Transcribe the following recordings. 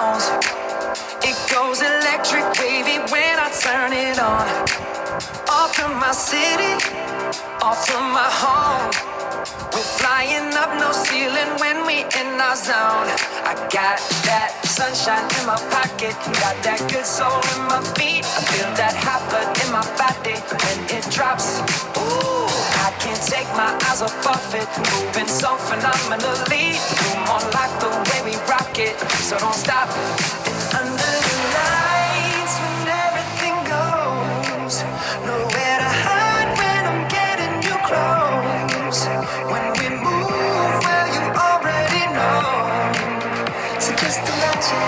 bones. It goes electric wavy when I turn it on. Off from my city, off from my home. We're flying up, no ceiling when we in our zone. I got that sunshine in my pocket, got that good soul in my feet. I feel that hot blood in my body when it drops. Ooh, I can't take my eyes off of it, moving so phenomenally. You more like the way we rock it, so don't stop. And under the lights when everything goes, nowhere to hide when I'm getting you close. When we move, well you already know. So just imagine.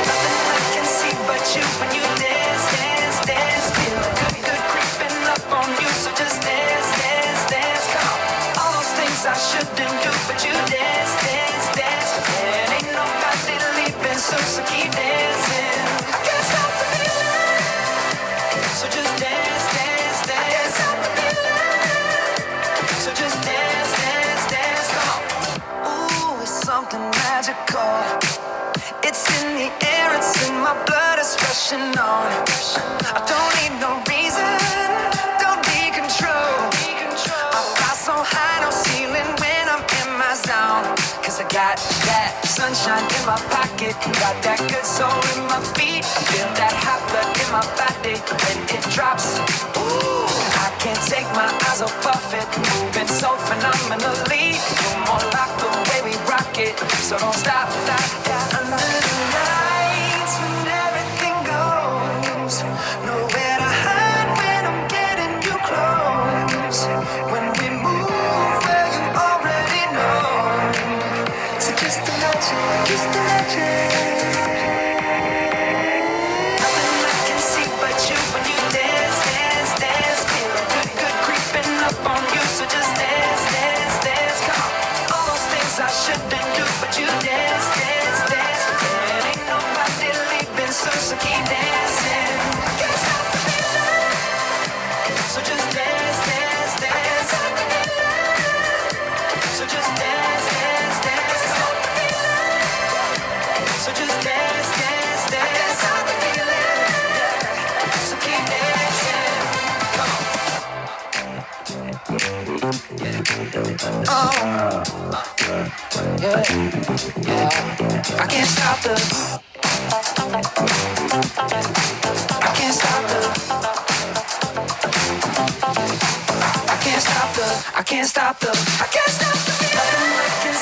Nothing I can see but you when you dance, dance, dance. Feel good, good creeping up on you. So just dance, dance, dance. Come on. All those things I shouldn't do, but you dance, dance, dance. And ain't nobody leaving, so keep dancing. I can't stop the feeling. So just dance, dance, dance. I can't stop the feeling. So just dance, dance, dance. Come on. Ooh, it's something magical. It's in the air, it's in my blood, it's rushing on. I don't need no reason, don't need control. I fly so high, no ceiling when I'm in my zone. Cause I got that sunshine in my pocket, got that good soul in my feet. I feel that hot blood in my body when it drops. Ooh, I can't take my eyes off of it, moving so phenomenally. You're more like the way we rock it, so don't stop, stop, stop. Under the lights when everything goes, nowhere to hide when I'm getting you close. When we move, well you already know. So just imagine. Nothing I can see but you when you dance, dance, dance. Feel good, good creeping up on you. So just dance, dance, dance. Come on. All those things I shouldn't do, but you dance, dance, dance. And ain't nobody leaving, so keep dancing. I can't stop the feeling. So just dance, dance, dance. I can't stop the feeling. So just dance, dance, dance. Come on. So just dance, dance, dance. I can't stop the feeling. Yeah. So keep dancing. Come on. Yeah. I can't stop the. I can't stop the. I can't stop the. I can't stop the. I can't stop the. Nothing I can